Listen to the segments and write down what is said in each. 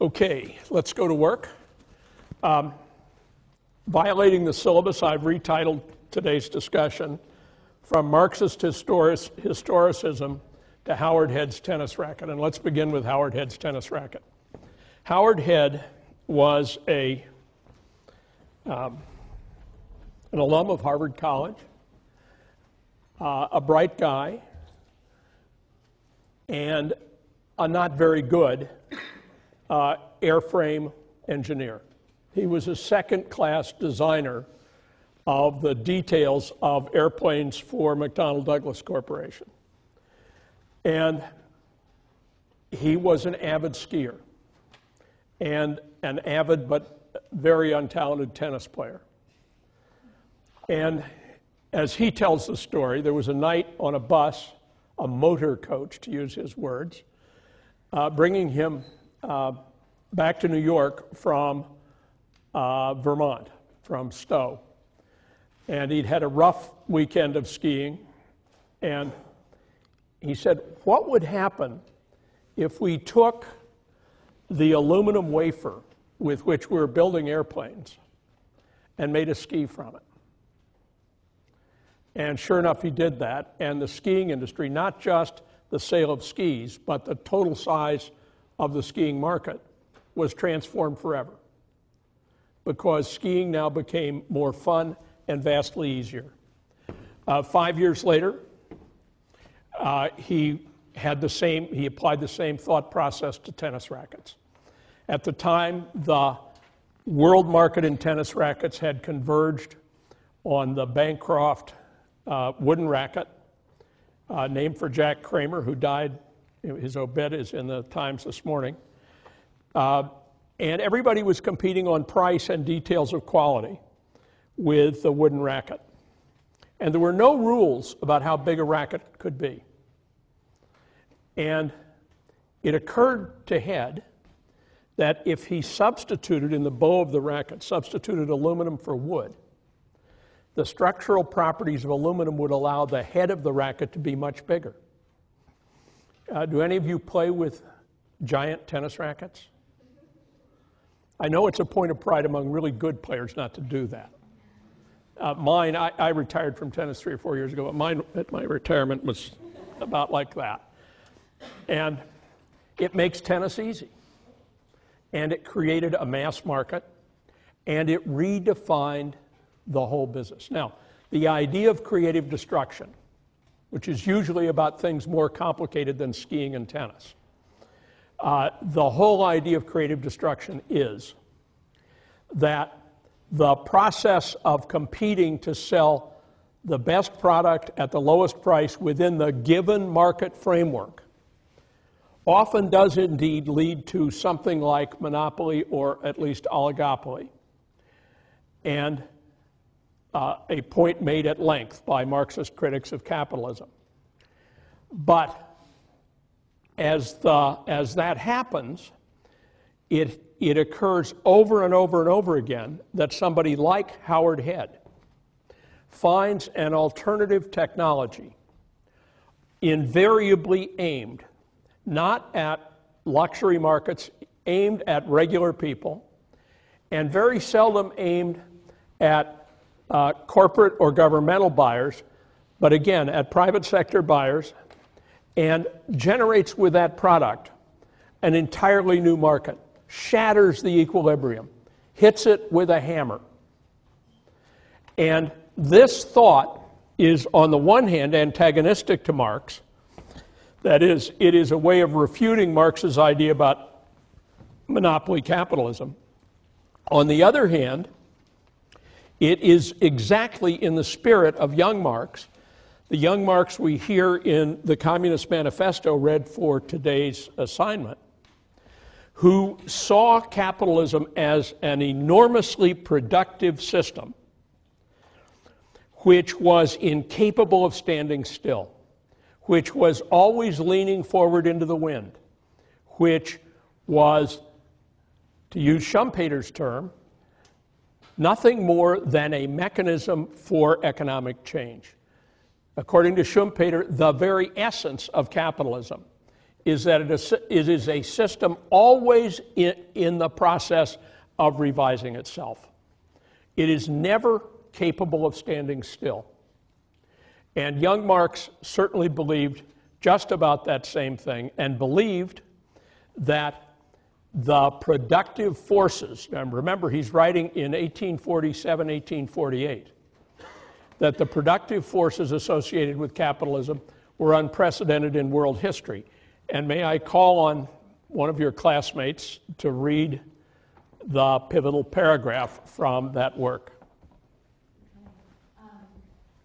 Okay, let's go to work. Violating the syllabus, I've retitled today's discussion From Marxist Historicism to Howard Head's Tennis Racket. And let's begin with Howard Head's tennis racket. Howard Head was an alum of Harvard College, a bright guy, and a not very good airframe engineer. He was a second-class designer of the details of airplanes for McDonnell Douglas Corporation. And he was an avid skier and an avid but very untalented tennis player. And as he tells the story, there was a night on a bus, a motor coach, to use his words, bringing him back to New York from Vermont, from Stowe. And he'd had a rough weekend of skiing, and he said, what would happen if we took the aluminum wafer with which we were building airplanes and made a ski from it? And sure enough, he did that, and the skiing industry, not just the sale of skis, but the total size of the skiing market, was transformed forever, because skiing now became more fun and vastly easier. 5 years later, he applied the same thought process to tennis rackets. At the time, the world market in tennis rackets had converged on the Bancroft wooden racket, named for Jack Kramer, who died. His obit is in the Times this morning. And everybody was competing on price and details of quality with the wooden racket. And there were no rules about how big a racket could be. And it occurred to Head that if he substituted in the bow of the racket, substituted aluminum for wood, the structural properties of aluminum would allow the head of the racket to be much bigger. Do any of you play with giant tennis rackets? I know it's a point of pride among really good players not to do that. Mine, I retired from tennis 3 or 4 years ago, but mine at my retirement was about like that. And it makes tennis easy. And it created a mass market, and it redefined the whole business. Now, the idea of creative destruction, which is usually about things more complicated than skiing and tennis, the whole idea of creative destruction is that the process of competing to sell the best product at the lowest price within the given market framework often does indeed lead to something like monopoly or at least oligopoly. And a point made at length by Marxist critics of capitalism. But as that happens, it occurs over and over and over again that somebody like Howard Head finds an alternative technology invariably aimed not at luxury markets, aimed at regular people, and very seldom aimed at corporate or governmental buyers, but again, at private sector buyers, and generates with that product an entirely new market, shatters the equilibrium, hits it with a hammer. And this thought is, on the one hand, antagonistic to Marx. That is, it is a way of refuting Marx's idea about monopoly capitalism. On the other hand, it is exactly in the spirit of young Marx, the young Marx we hear in the Communist Manifesto read for today's assignment, who saw capitalism as an enormously productive system which was incapable of standing still, which was always leaning forward into the wind, which was, to use Schumpeter's term, nothing more than a mechanism for economic change. According to Schumpeter, the very essence of capitalism is that it is a system always in the process of revising itself. It is never capable of standing still. And young Marx certainly believed just about that same thing, and believed that the productive forces, and remember he's writing in 1847, 1848, that the productive forces associated with capitalism were unprecedented in world history. And may I call on one of your classmates to read the pivotal paragraph from that work.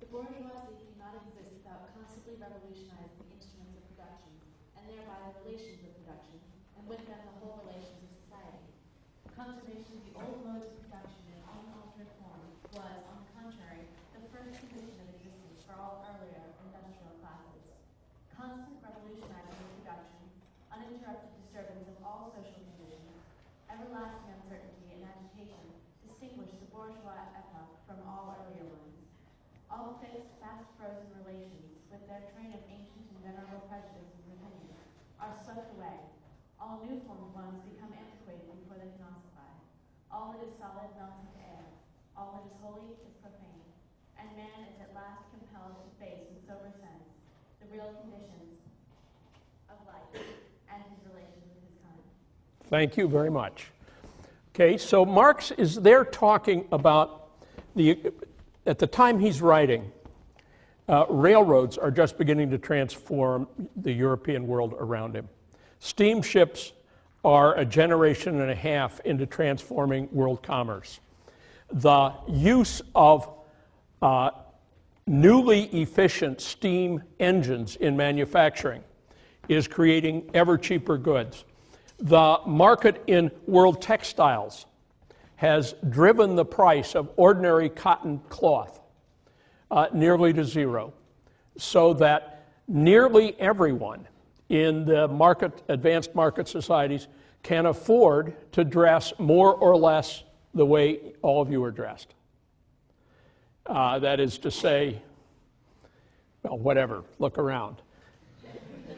The bourgeoisie cannot exist without constantly revolutionizing the instruments of production, and thereby the relations of production, and with them the whole relations of society. Conservation of the old modes of production in unaltered form was, on the contrary, the first condition of existence for all earlier industrial classes. Constant revolutionizing of production, uninterrupted disturbance of all social conditions, everlasting uncertainty and agitation distinguish the bourgeois epoch from all earlier ones. All fixed, fast-frozen relations, with their train of ancient and venerable prejudices and opinions, are swept away. All new-formed ones become antiquated before they can ossify. All that is solid melts into air. All that is holy is profane. And man is at last compelled to face with sober sense the real conditions of life and his relations with his kind. Thank you very much. Okay, so Marx is there talking about at the time he's writing, railroads are just beginning to transform the European world around him. Steamships are a generation and a half into transforming world commerce. The use of newly efficient steam engines in manufacturing is creating ever cheaper goods. The market in world textiles has driven the price of ordinary cotton cloth nearly to zero, so that nearly everyone in the advanced market societies can afford to dress more or less the way all of you are dressed. That is to say, well, whatever, look around.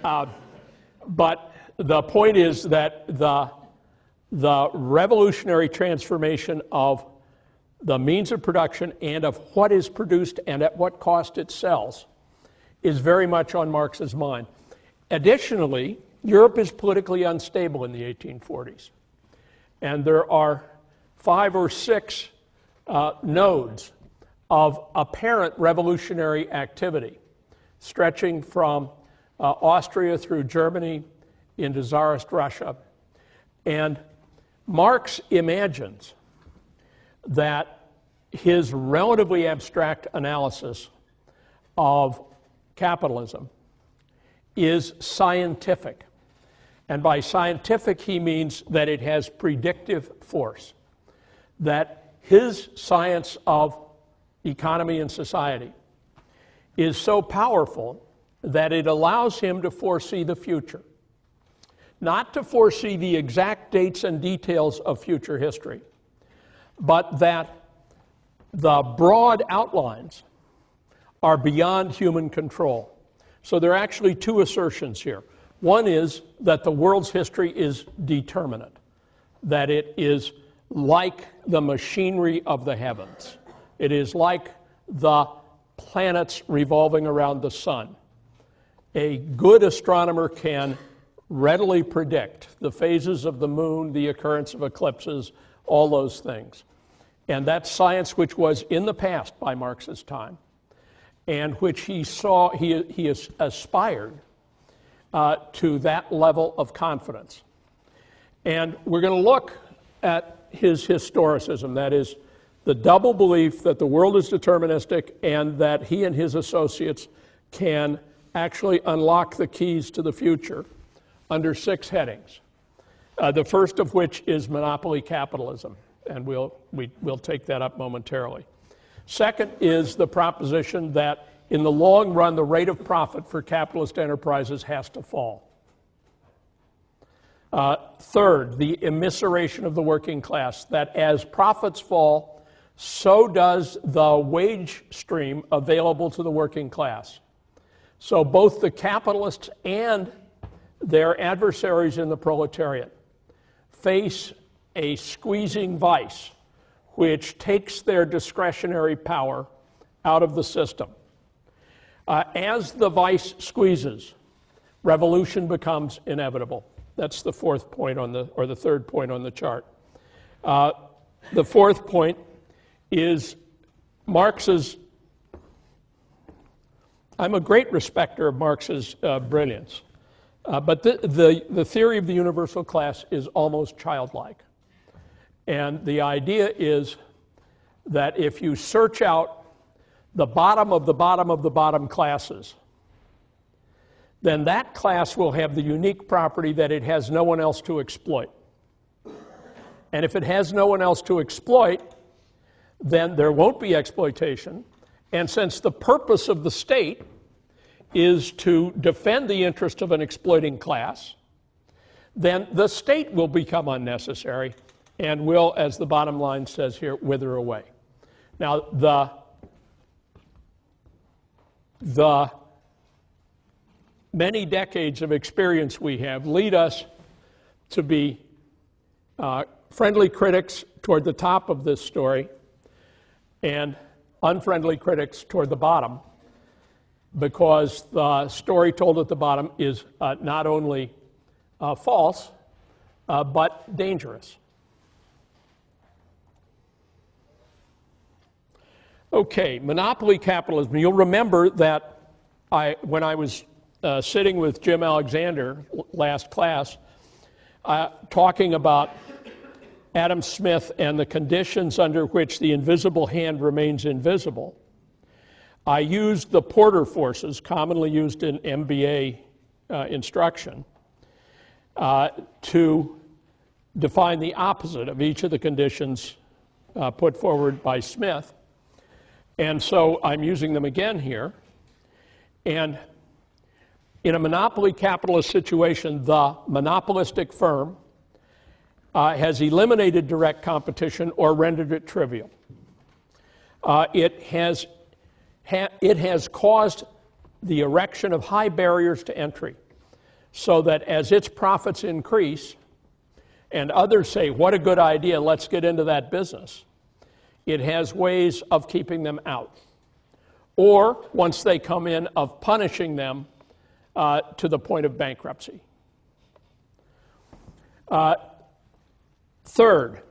But the point is that the revolutionary transformation of the means of production and of what is produced and at what cost it sells is very much on Marx's mind. Additionally, Europe is politically unstable in the 1840s. And there are 5 or 6 nodes of apparent revolutionary activity, stretching from Austria through Germany into Tsarist Russia. And Marx imagines that his relatively abstract analysis of capitalism is scientific. And by scientific, he means that it has predictive force. That his science of economy and society is so powerful that it allows him to foresee the future. Not to foresee the exact dates and details of future history, but that the broad outlines are beyond human control. So there are actually 2 assertions here. One is that the world's history is determinate, that it is like the machinery of the heavens. It is like the planets revolving around the sun. A good astronomer can readily predict the phases of the moon, the occurrence of eclipses, all those things. And that's science which was in the past by Marx's time, and which he aspired to that level of confidence. And we're going to look at his historicism, that is, the double belief that the world is deterministic and that he and his associates can actually unlock the keys to the future under 6 headings. The first of which is monopoly capitalism, and we'll take that up momentarily. Second is the proposition that in the long run, the rate of profit for capitalist enterprises has to fall. Third, the immiseration of the working class, that as profits fall, so does the wage stream available to the working class. So both the capitalists and their adversaries in the proletariat face a squeezing vice which takes their discretionary power out of the system. As the vice squeezes, revolution becomes inevitable. That's the fourth point or the third point on the chart. The fourth point is Marx's. I'm a great respecter of Marx's brilliance, but the theory of the universal class is almost childlike. And the idea is that if you search out the bottom of the bottom of the bottom classes, then that class will have the unique property that it has no one else to exploit. And if it has no one else to exploit, then there won't be exploitation. And since the purpose of the state is to defend the interest of an exploiting class, then the state will become unnecessary and will, as the bottom line says here, wither away. Now, the many decades of experience we have lead us to be friendly critics toward the top of this story and unfriendly critics toward the bottom, because the story told at the bottom is not only false, but dangerous. Okay, monopoly capitalism. You'll remember that when I was sitting with Jim Alexander last class, talking about Adam Smith and the conditions under which the invisible hand remains invisible, I used the Porter forces, commonly used in MBA instruction, to define the opposite of each of the conditions put forward by Smith. And so I'm using them again here. And in a monopoly capitalist situation, the monopolistic firm has eliminated direct competition or rendered it trivial. It has caused the erection of high barriers to entry, so that as its profits increase and others say, what a good idea, let's get into that business, it has ways of keeping them out. Or, once they come in, of punishing them to the point of bankruptcy. Third,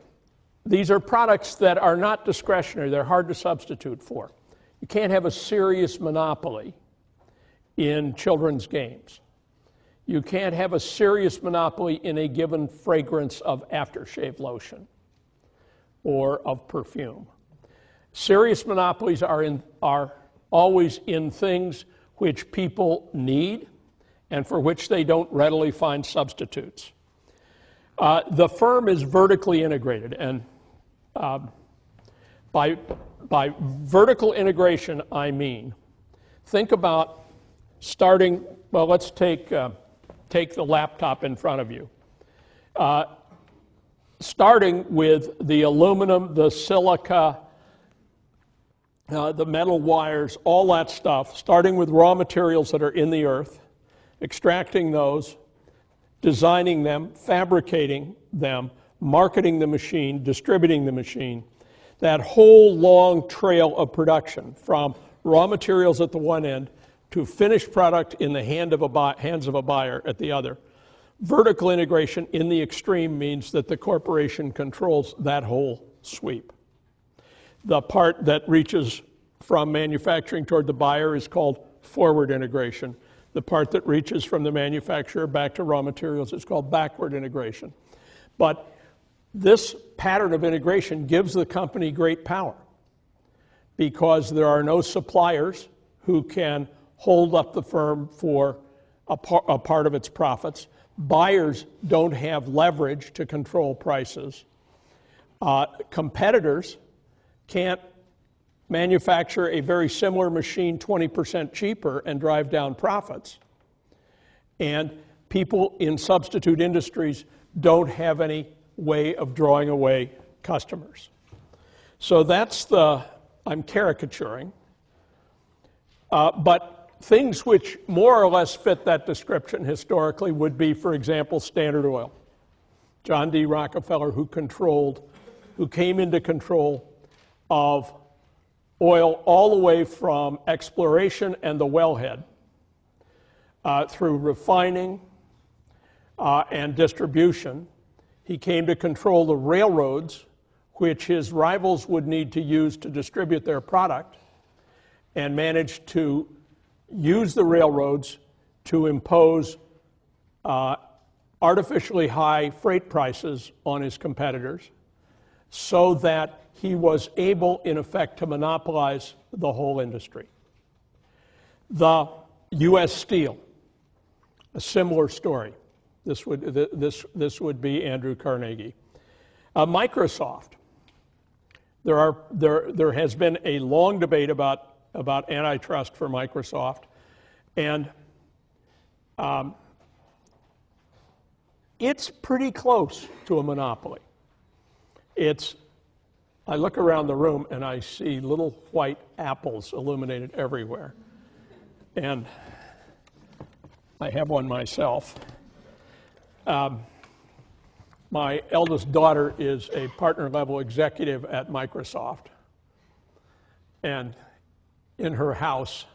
these are products that are not discretionary. They're hard to substitute for. You can't have a serious monopoly in children's games. You can't have a serious monopoly in a given fragrance of aftershave lotion or of perfume. Serious monopolies are always in things which people need and for which they don't readily find substitutes. The firm is vertically integrated, and by vertical integration, I mean, think about starting, well, let's take the laptop in front of you. Starting with the aluminum, the silica, the metal wires, all that stuff, starting with raw materials that are in the earth, extracting those, designing them, fabricating them, marketing the machine, distributing the machine, that whole long trail of production from raw materials at the one end to finished product in the hands of a buyer at the other. Vertical integration in the extreme means that the corporation controls that whole sweep. The part that reaches from manufacturing toward the buyer is called forward integration. The part that reaches from the manufacturer back to raw materials is called backward integration. But this pattern of integration gives the company great power because there are no suppliers who can hold up the firm for a part of its profits. Buyers don't have leverage to control prices. Competitors can't manufacture a very similar machine 20% cheaper and drive down profits. And people in substitute industries don't have any way of drawing away customers. So that's I'm caricaturing. But things which more or less fit that description historically would be, for example, Standard Oil. John D. Rockefeller, who came into control of oil all the way from exploration and the wellhead through refining and distribution. He came to control the railroads, which his rivals would need to use to distribute their product, and managed to use the railroads to impose artificially high freight prices on his competitors so that he was able, in effect, to monopolize the whole industry. The U.S. Steel, a similar story. This would be Andrew Carnegie. Microsoft. There has been a long debate about antitrust for Microsoft, and it's pretty close to a monopoly. I look around the room and I see little white apples illuminated everywhere, and I have one myself. My eldest daughter is a partner-level executive at Microsoft, and in her house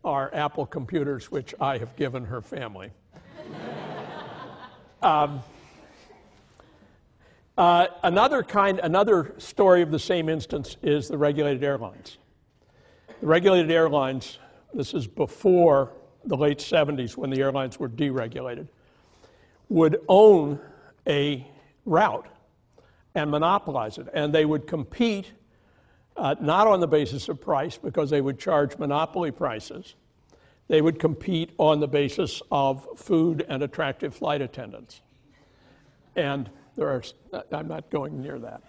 are Apple computers, which I have given her family. Another story of the same instance is the regulated airlines. The regulated airlines, this is before the late 70s when the airlines were deregulated, would own a route and monopolize it. And they would compete not on the basis of price, because they would charge monopoly prices. They would compete on the basis of food and attractive flight attendants. And I'm not going near that.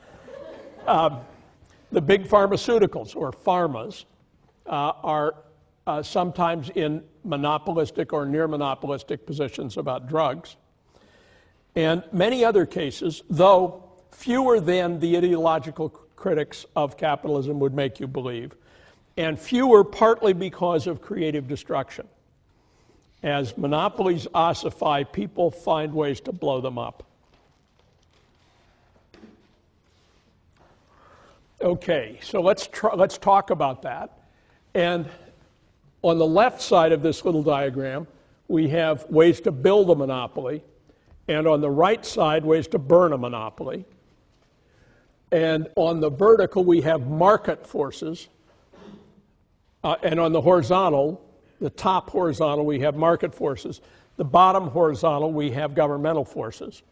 The big pharmaceuticals, or pharmas, are sometimes in monopolistic or near monopolistic positions about drugs. And many other cases, though fewer than the ideological critics of capitalism would make you believe, and fewer partly because of creative destruction. As monopolies ossify, people find ways to blow them up. Okay, so let's talk about that. And on the left side of this little diagram, we have ways to build a monopoly, and on the right side, ways to burn a monopoly. And on the vertical, we have market forces. And on the horizontal, the top horizontal, we have market forces. The bottom horizontal, we have governmental forces.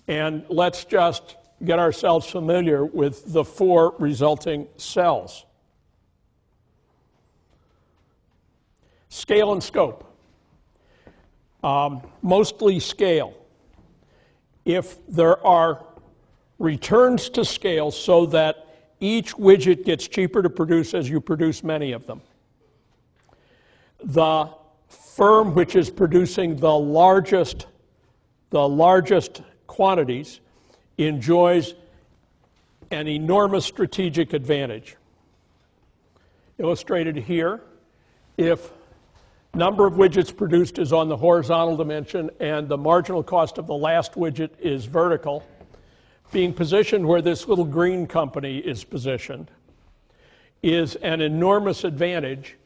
And let's just get ourselves familiar with the four resulting cells. Scale and scope. Mostly scale. If there are returns to scale so that each widget gets cheaper to produce as you produce many of them, the firm which is producing the largest quantities enjoys an enormous strategic advantage. Illustrated here, if number of widgets produced is on the horizontal dimension and the marginal cost of the last widget is vertical, being positioned where this little green company is positioned is an enormous advantage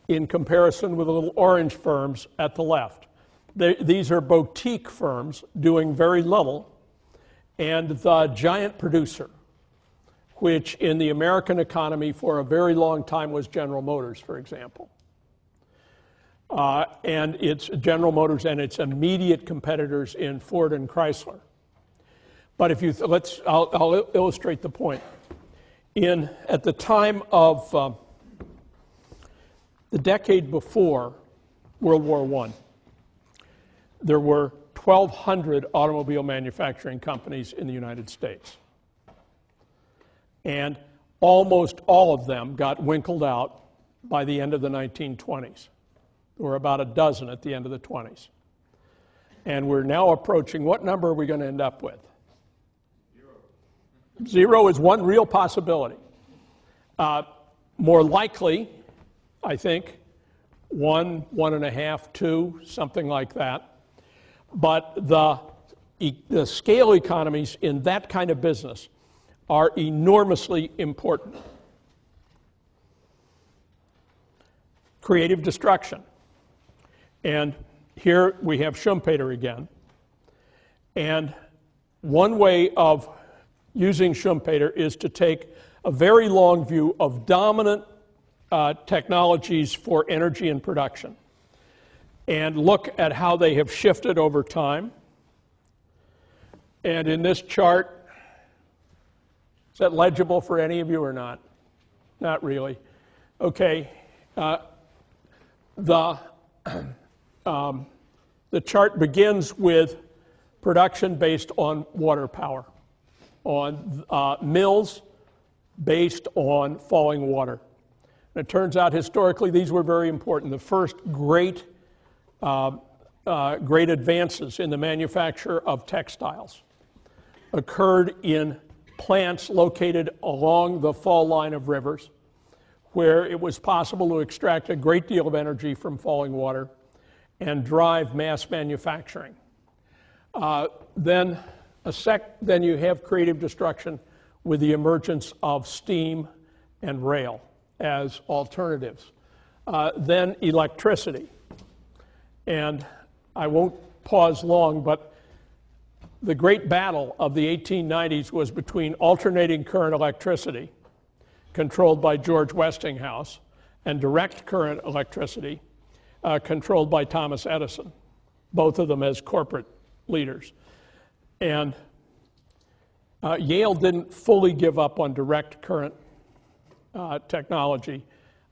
in comparison with the little orange firms at the left. These are boutique firms doing very little, and the giant producer, which in the American economy for a very long time was General Motors, for example. And it's General Motors and its immediate competitors in Ford and Chrysler. But if I'll illustrate the point. At the time of the decade before World War I, there were 1,200 automobile manufacturing companies in the United States. And almost all of them got winkled out by the end of the 1920s. There were about a dozen at the end of the 20s. And we're now approaching, what number are we going to end up with? Zero is one real possibility. More likely, I think, 1, 1.5, 2, something like that. But the scale economies in that kind of business are enormously important. Creative destruction. And here we have Schumpeter again. And one way of using Schumpeter is to take a very long view of dominant technologies for energy and production and look at how they have shifted over time. And in this chart, is that legible for any of you or not? Not really. Okay. The chart begins with production based on water power, on mills based on falling water. And it turns out historically these were very important. The first great advances in the manufacture of textiles occurred in plants located along the fall line of rivers, where it was possible to extract a great deal of energy from falling water and drive mass manufacturing. Then you have creative destruction with the emergence of steam and rail as alternatives. Then electricity. And I won't pause long, but the great battle of the 1890s was between alternating current electricity, controlled by George Westinghouse, and direct current electricity, controlled by Thomas Edison, both of them as corporate leaders. And Yale didn't fully give up on direct current technology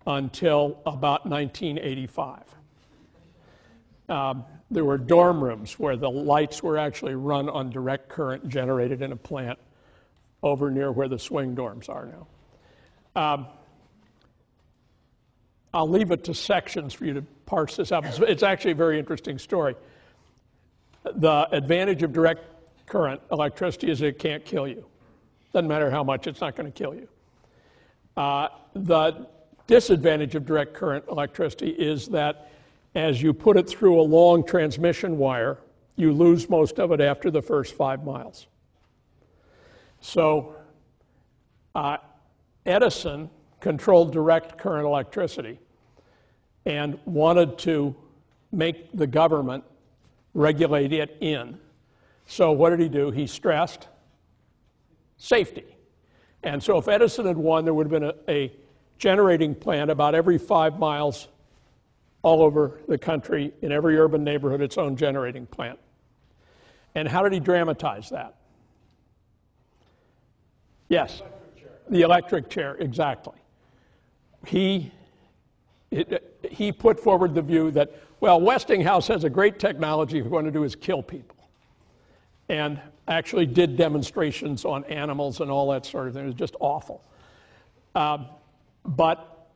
until about 1985. There were dorm rooms where the lights were actually run on direct current generated in a plant over near where the swing dorms are now. I'll leave it to sections for you to parse this up. It's actually a very interesting story. The advantage of direct current electricity is it can't kill you. Doesn't matter how much, it's not going to kill you. The disadvantage of direct current electricity is that as you put it through a long transmission wire, you lose most of it after the first 5 miles. So Edison controlled direct current electricity and wanted to make the government regulate it in. So what did he do? He stressed safety. And so if Edison had won, there would have been a generating plant about every 5 miles all over the country, in every urban neighborhood, its own generating plant. And how did he dramatize that? Yes, the electric chair, exactly. He put forward the view that, well, Westinghouse has a great technology, what we want to do is kill people. And actually did demonstrations on animals and all that sort of thing. It was just awful. But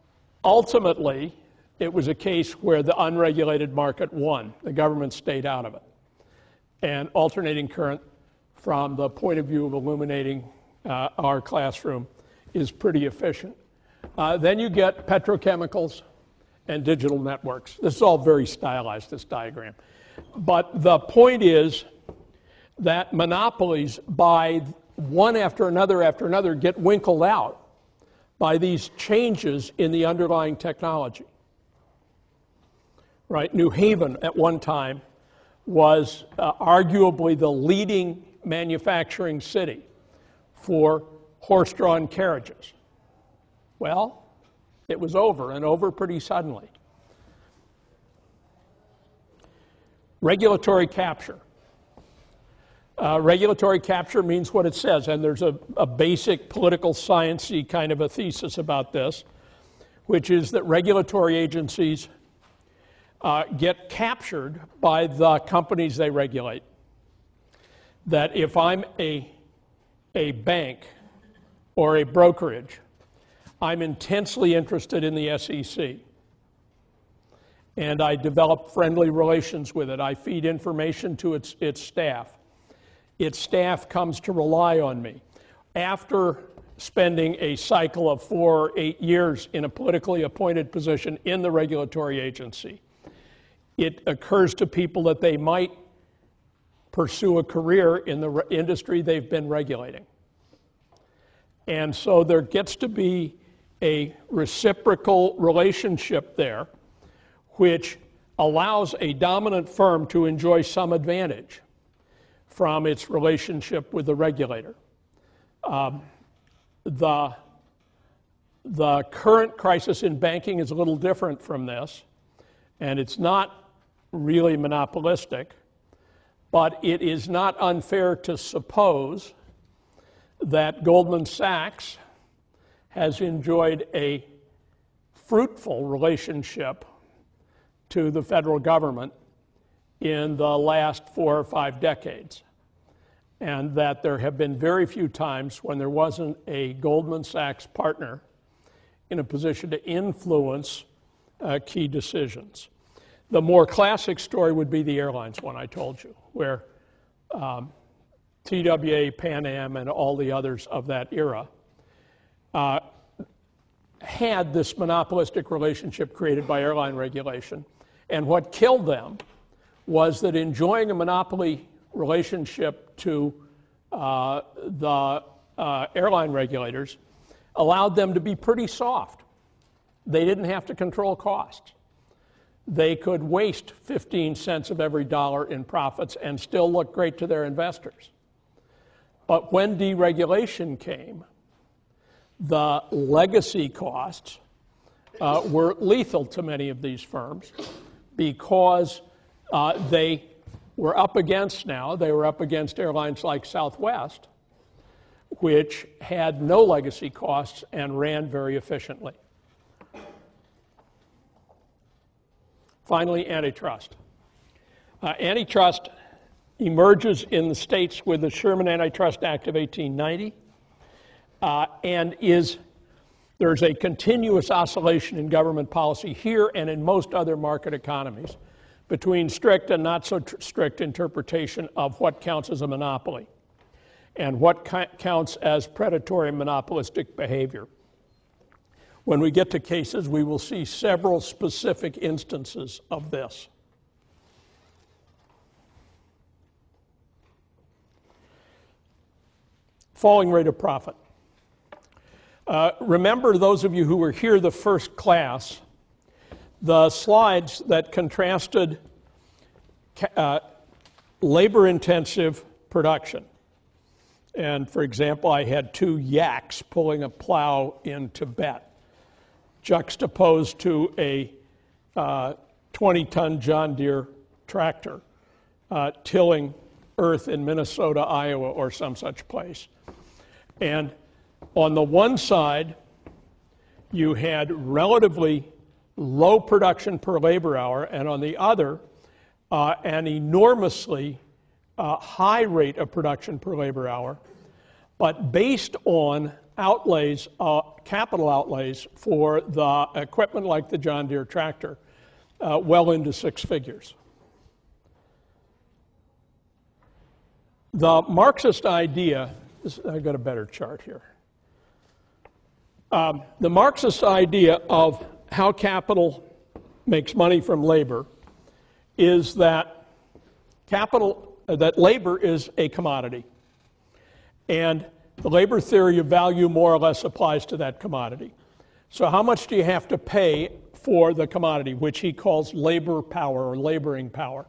ultimately, it was a case where the unregulated market won. The government stayed out of it. And alternating current, from the point of view of illuminating our classroom, is pretty efficient. Then you get petrochemicals and digital networks. This is all very stylized, this diagram. But the point is that monopolies, by one after another, get winkled out by these changes in the underlying technology. Right? New Haven at one time was arguably the leading manufacturing city for horse-drawn carriages. Well, it was over, and over pretty suddenly. Regulatory capture. Regulatory capture means what it says, and there's a basic political science-y kind of a thesis about this, which is that regulatory agencies get captured by the companies they regulate. That if I'm a bank or a brokerage, I'm intensely interested in the SEC. And I develop friendly relations with it. I feed information to its staff. Its staff comes to rely on me. After spending a cycle of 4 or 8 years in a politically appointed position in the regulatory agency. It occurs to people that they might pursue a career in the industry they've been regulating. And so there gets to be a reciprocal relationship there, which allows a dominant firm to enjoy some advantage from its relationship with the regulator. The current crisis in banking is a little different from this, and it's not really monopolistic, but it is not unfair to suppose that Goldman Sachs has enjoyed a fruitful relationship to the federal government in the last 4 or 5 decades, and that there have been very few times when there wasn't a Goldman Sachs partner in a position to influence key decisions. The more classic story would be the airlines one I told you, where TWA, Pan Am, and all the others of that era had this monopolistic relationship created by airline regulation. And what killed them was that enjoying a monopoly relationship to the airline regulators allowed them to be pretty soft. They didn't have to control costs. They could waste 15 cents of every dollar in profits and still look great to their investors. But when deregulation came, the legacy costs were lethal to many of these firms because they were up against airlines like Southwest, which had no legacy costs and ran very efficiently. Finally, antitrust. Antitrust emerges in the states with the Sherman Antitrust Act of 1890, and there's a continuous oscillation in government policy here and in most other market economies between strict and not so strict interpretation of what counts as a monopoly and what counts as predatory monopolistic behavior. When we get to cases, we will see several specific instances of this. Falling rate of profit. Remember, those of you who were here the first class, the slides that contrasted labor-intensive production. And for example, I had 2 yaks pulling a plow in Tibet, juxtaposed to a 20-ton John Deere tractor tilling earth in Minnesota, Iowa, or some such place. And on the one side, you had relatively low production per labor hour, and on the other, an enormously high rate of production per labor hour, but based on outlays, capital outlays for the equipment like the John Deere tractor, well into 6 figures. The Marxist idea, I've got a better chart here. The Marxist idea of how capital makes money from labor is that labor is a commodity. And the labor theory of value more or less applies to that commodity. So how much do you have to pay for the commodity, which he calls labor power or laboring power?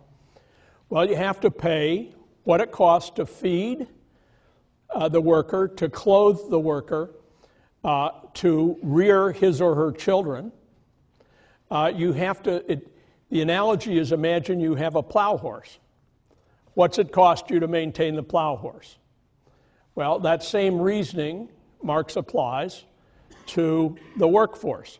Well, you have to pay what it costs to feed the worker, to clothe the worker, to rear his or her children. The analogy is, imagine you have a plow horse. What's it cost you to maintain the plow horse? Well, that same reasoning Marx applies to the workforce.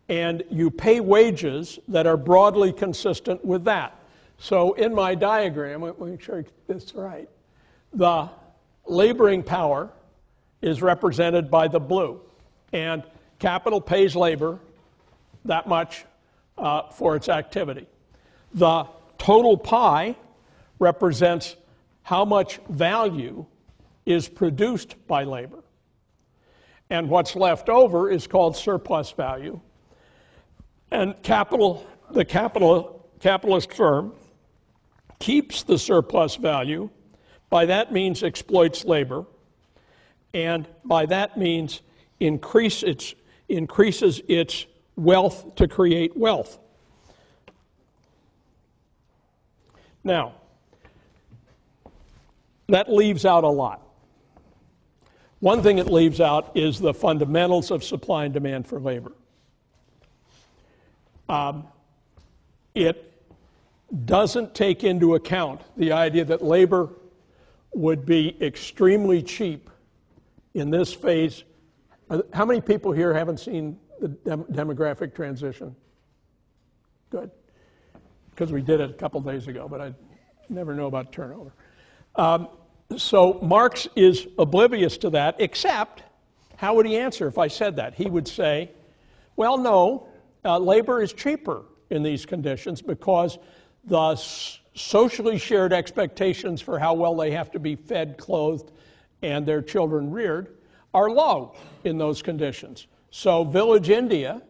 And you pay wages that are broadly consistent with that. So in my diagram, let me make sure I get this right. The laboring power is represented by the blue. And capital pays labor that much for its activity. The total pie represents how much value is produced by labor. And what's left over is called surplus value. And the capitalist firm keeps the surplus value, by that means exploits labor, and by that means increases its wealth to create wealth. Now, that leaves out a lot. One thing it leaves out is the fundamentals of supply and demand for labor. It doesn't take into account the idea that labor would be extremely cheap in this phase. How many people here haven't seen the demographic transition? Good. Because we did it a couple days ago, but I never know about turnover. So Marx is oblivious to that, except, how would he answer if I said that? He would say, well, no, labor is cheaper in these conditions because the socially shared expectations for how well they have to be fed, clothed, and their children reared are low in those conditions. So village India,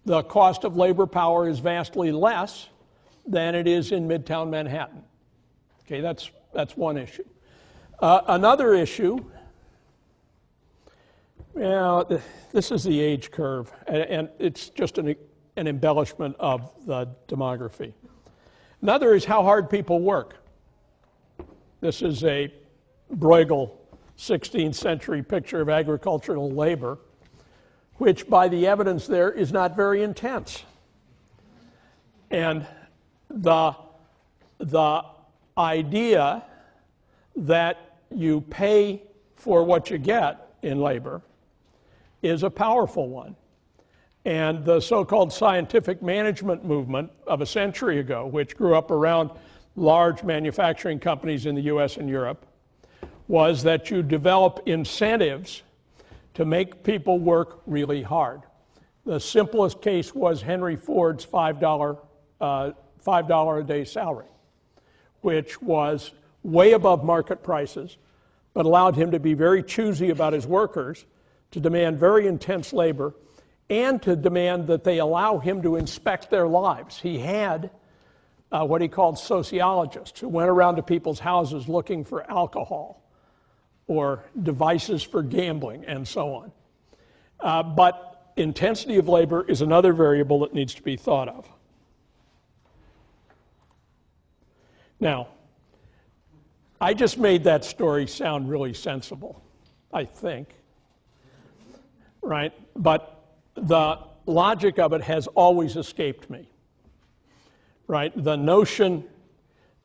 the cost of labor power is vastly less than it is in Midtown Manhattan. Okay, that's one issue. Another issue, this is the age curve, and it's just an embellishment of the demography. Another is how hard people work. This is a Bruegel 16th century picture of agricultural labor, which by the evidence there is not very intense. And the idea that you pay for what you get in labor is a powerful one. And the so-called scientific management movement of a century ago, which grew up around large manufacturing companies in the US and Europe, was that you develop incentives to make people work really hard. The simplest case was Henry Ford's $5 a day salary, which was way above market prices, but allowed him to be very choosy about his workers, to demand very intense labor, and to demand that they allow him to inspect their lives. He had what he called sociologists who went around to people's houses looking for alcohol or devices for gambling and so on. But intensity of labor is another variable that needs to be thought of. Now, I just made that story sound really sensible, I think, right? But the logic of it has always escaped me, right? The notion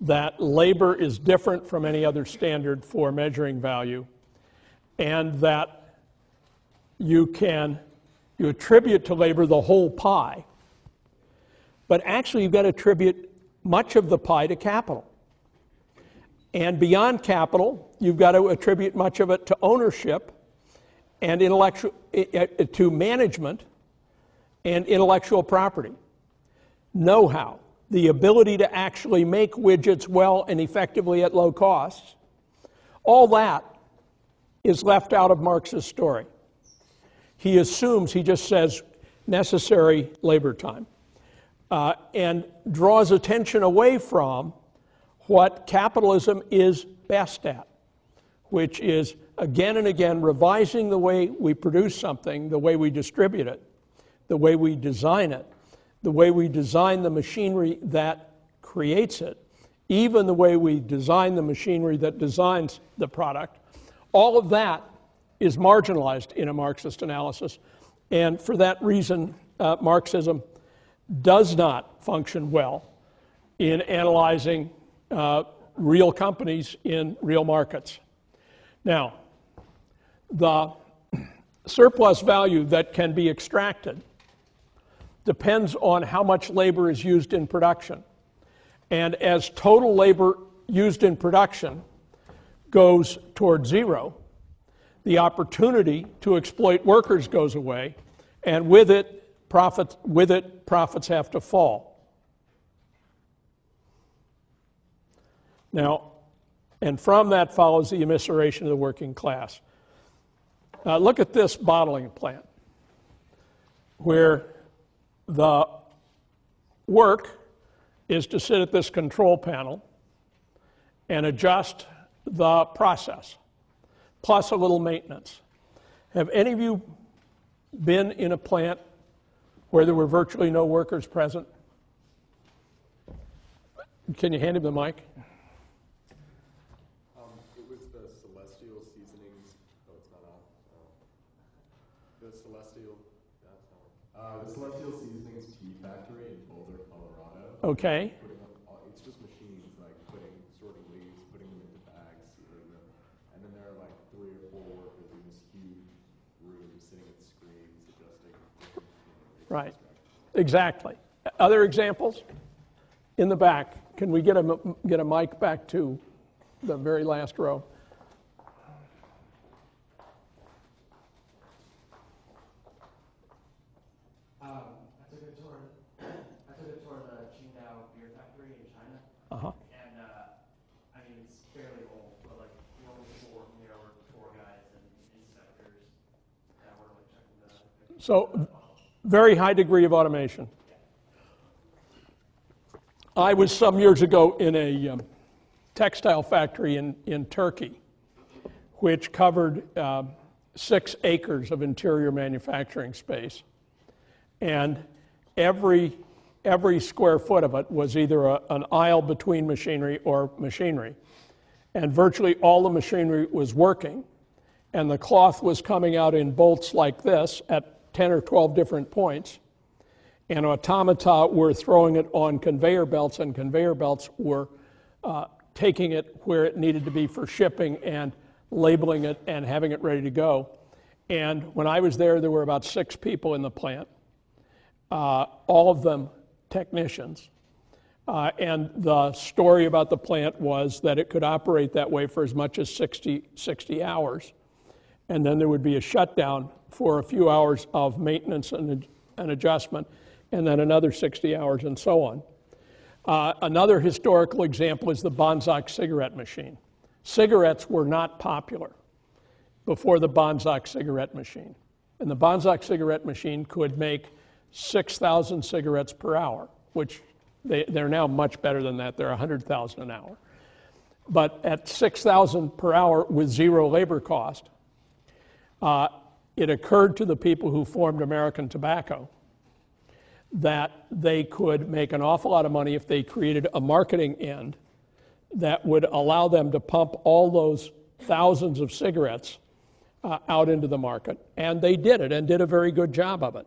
that labor is different from any other standard for measuring value, and that you attribute to labor the whole pie, but actually you've got to attribute much of the pie to capital. And beyond capital, you've got to attribute much of it to ownership and to management and intellectual property. Know-how, the ability to actually make widgets well and effectively at low costs, all that is left out of Marx's story. He just says necessary labor time, and draws attention away from what capitalism is best at, which is again and again revising the way we produce something, the way we distribute it, the way we design it, the way we design the machinery that creates it, even the way we design the machinery that designs the product. All of that is marginalized in a Marxist analysis, and for that reason, Marxism does not function well in analyzing real companies in real markets. Now, the surplus value that can be extracted depends on how much labor is used in production. And as total labor used in production goes toward zero, the opportunity to exploit workers goes away, and with it, profits have to fall. Now, and from that follows the immiseration of the working class. Look at this bottling plant, where the work is to sit at this control panel and adjust the process, plus a little maintenance. Have any of you been in a plant where there were virtually no workers present? Can you hand him the mic? It was the Celestial Seasonings. Oh, it's not on. The Celestial Seasonings tea factory in Boulder, Colorado. Okay. It's just machines like sorting leaves, putting them into bags, sealing them, and then there are like 3 or 4 workers in this huge room sitting at screens adjusting. Right. Exactly. Other examples? In the back. Can we get a mic back to the very last row? I took a tour of the Qingdao beer factory in China. Uh-huh. And I mean, it's fairly old, but like the only people working there were tour guides and inspectors that were like checking the. So, very high degree of automation. I was some years ago in a textile factory in Turkey, which covered 6 acres of interior manufacturing space. And every square foot of it was either an aisle between machinery or machinery. And virtually all the machinery was working, and the cloth was coming out in bolts like this at 10 or 12 different points. And automata were throwing it on conveyor belts, and conveyor belts were taking it where it needed to be for shipping and labeling it and having it ready to go. And when I was there were about 6 people in the plant, all of them technicians. And the story about the plant was that it could operate that way for as much as 60 hours. And then there would be a shutdown for a few hours of maintenance and adjustment, and then another 60 hours, and so on. Another historical example is the Bonzac cigarette machine. Cigarettes were not popular before the Bonzac cigarette machine. And the Bonzac cigarette machine could make 6,000 cigarettes per hour, which they're now much better than that. They're 100,000 an hour. But at 6,000 per hour with 0 labor cost, it occurred to the people who formed American Tobacco that they could make an awful lot of money if they created a marketing end that would allow them to pump all those thousands of cigarettes out into the market. And they did it, and did a very good job of it.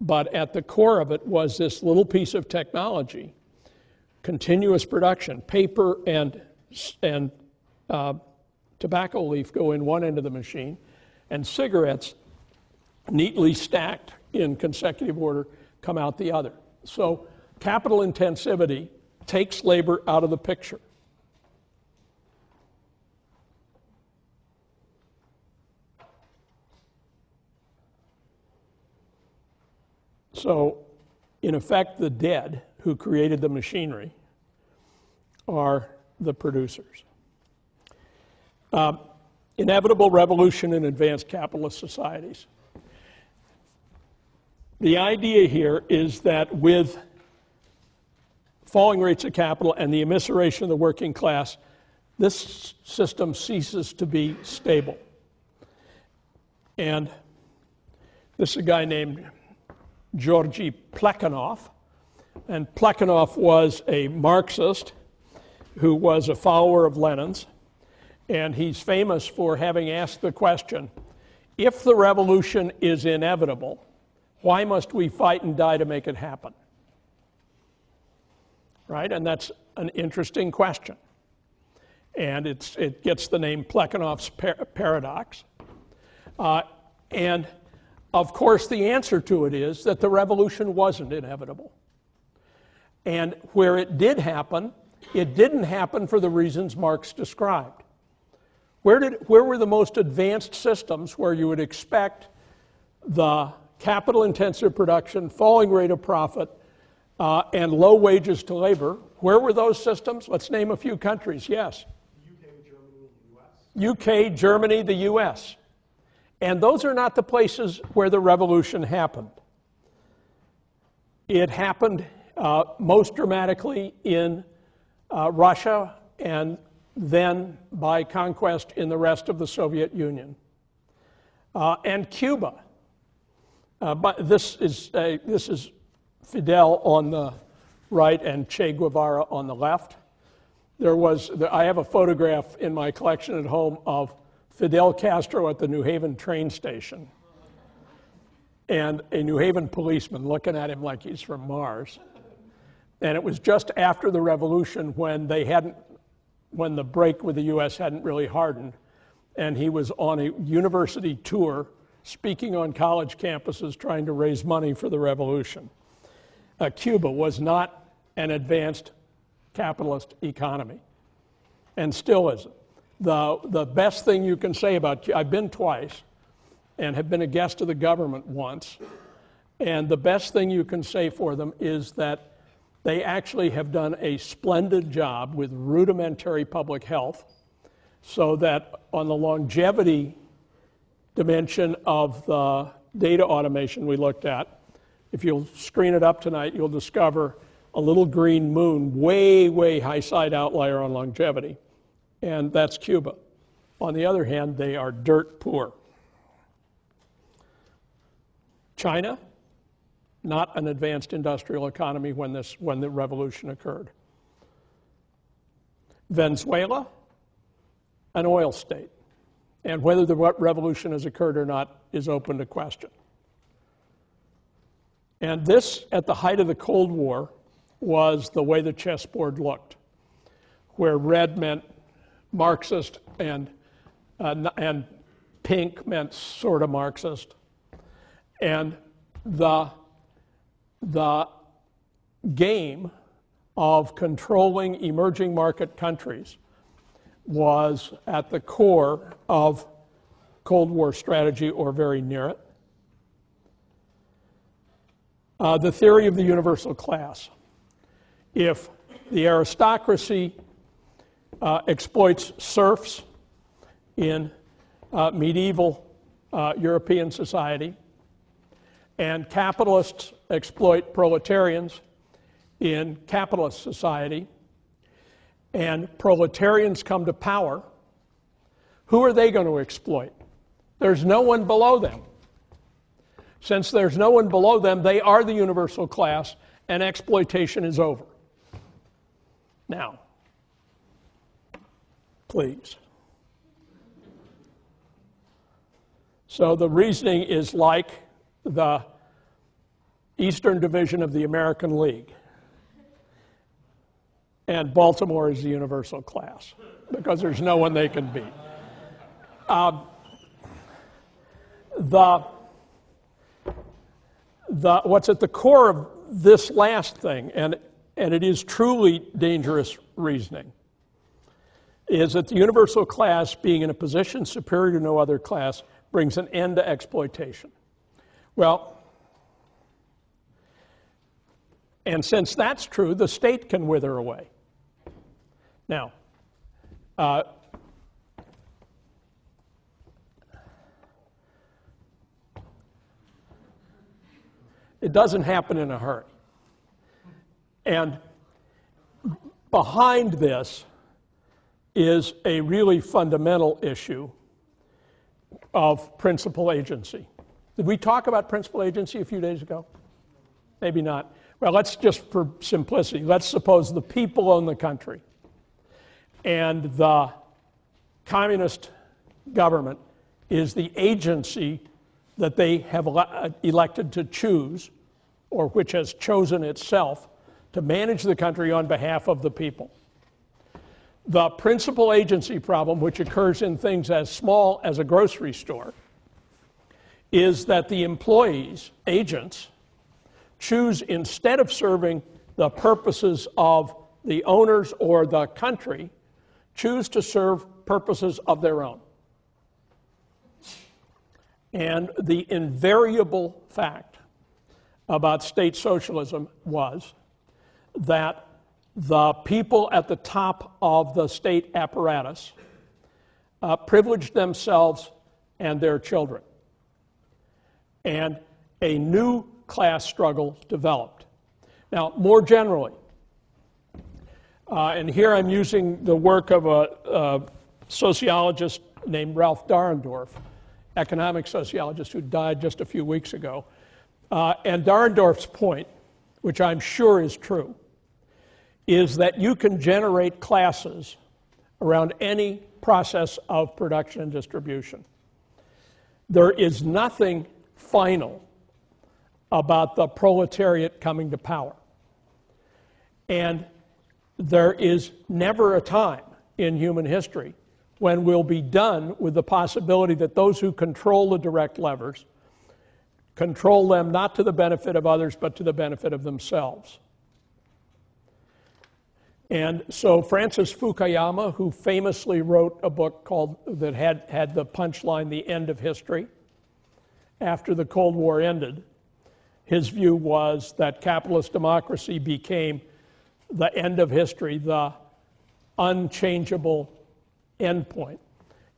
But at the core of it was this little piece of technology, continuous production. Paper and tobacco leaf go in one end of the machine, and cigarettes, neatly stacked in consecutive order, come out the other. So capital intensivity takes labor out of the picture. So, in effect, the dead who created the machinery are the producers. Inevitable revolution in advanced capitalist societies. The idea here is that with falling rates of capital and the immiseration of the working class, this system ceases to be stable. And this is a guy named Georgy Plekhanov. And Plekhanov was a Marxist who was a follower of Lenin's. And he's famous for having asked the question, if the revolution is inevitable, why must we fight and die to make it happen? Right? And that's an interesting question. And it gets the name Plekhanov's paradox. And of course, the answer to it is that the revolution wasn't inevitable. And where it did happen, it didn't happen for the reasons Marx described. Where were the most advanced systems where you would expect the capital-intensive production, falling rate of profit, and low wages to labor? Where were those systems? Let's name a few countries. Yes? UK, Germany, the US. UK, Germany, the US. And those are not the places where the revolution happened. It happened most dramatically in Russia, and then by conquest in the rest of the Soviet Union. And Cuba. But this is Fidel on the right and Che Guevara on the left. I have a photograph in my collection at home of Fidel Castro at the New Haven train station, and a New Haven policeman looking at him like he's from Mars. And it was just after the revolution when the break with the U.S. hadn't really hardened, and he was on a university tour speaking on college campuses trying to raise money for the revolution. Cuba was not an advanced capitalist economy, and still isn't. The best thing you can say about Cuba, I've been twice and have been a guest of the government once, and the best thing you can say for them is that they actually have done a splendid job with rudimentary public health, so that on the longevity dimension of the data automation we looked at, if you'll screen it up tonight, you'll discover a little green moon, way, way high side outlier on longevity, and that's Cuba. On the other hand, they are dirt poor. China, not an advanced industrial economy when the revolution occurred. Venezuela, an oil state. And whether the revolution has occurred or not is open to question. And this, at the height of the Cold War, was the way the chessboard looked, where red meant Marxist and pink meant sort of Marxist. And the game of controlling emerging market countries was at the core of Cold War strategy, or very near it. The theory of the universal class. If the aristocracy exploits serfs in medieval European society, and capitalists exploit proletarians in capitalist society, and proletarians come to power, who are they going to exploit? There's no one below them. Since there's no one below them, they are the universal class, and exploitation is over. Now, please. So the reasoning is like the Eastern Division of the American League. And Baltimore is the universal class, because there's no one they can beat. What's at the core of this last thing, and it is truly dangerous reasoning, is that the universal class, being in a position superior to no other class, brings an end to exploitation. Well, and since that's true, the state can wither away. Now, it doesn't happen in a hurry. And behind this is a really fundamental issue of principal agency. Did we talk about principal agency a few days ago? Maybe not. Well, let's just, for simplicity, let's suppose the people own the country, and the communist government is the agency that they have elected to choose, or which has chosen itself to manage the country on behalf of the people. The principal agency problem, which occurs in things as small as a grocery store, is that the employees, agents, choose, instead of serving the purposes of the owners or the country, choose to serve purposes of their own. And the invariable fact about state socialism was that the people at the top of the state apparatus privileged themselves and their children. and a new class struggle developed. Now, more generally, and here I'm using the work of a sociologist named Ralph Dahrendorf, economic sociologist who died just a few weeks ago. And Dahrendorf's point, which I'm sure is true, is that you can generate classes around any process of production and distribution. There is nothing final about the proletariat coming to power. And there is never a time in human history when we'll be done with the possibility that those who control the direct levers control them not to the benefit of others, but to the benefit of themselves. And so Francis Fukuyama, who famously wrote a book that had the punchline, The End of History, after the Cold War ended, his view was that capitalist democracy became the end of history, the unchangeable endpoint.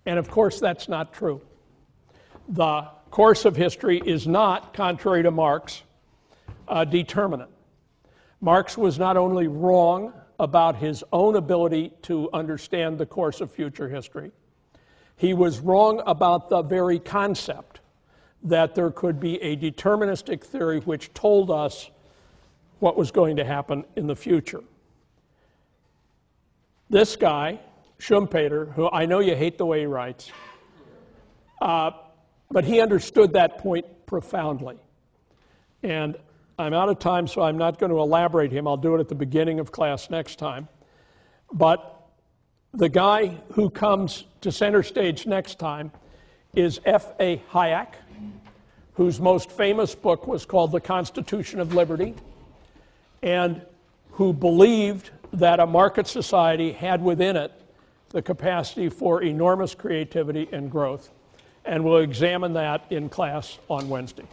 And of course, that's not true. The course of history is not, contrary to Marx, determinate. Marx was not only wrong about his own ability to understand the course of future history, he was wrong about the very concept that there could be a deterministic theory which told us what was going to happen in the future. This guy, Schumpeter, who I know you hate the way he writes, but he understood that point profoundly. And I'm out of time, so I'm not going to elaborate him. I'll do it at the beginning of class next time. But the guy who comes to center stage next time is F.A. Hayek, whose most famous book was called The Constitution of Liberty, and who believed that a market society had within it the capacity for enormous creativity and growth. And we'll examine that in class on Wednesday.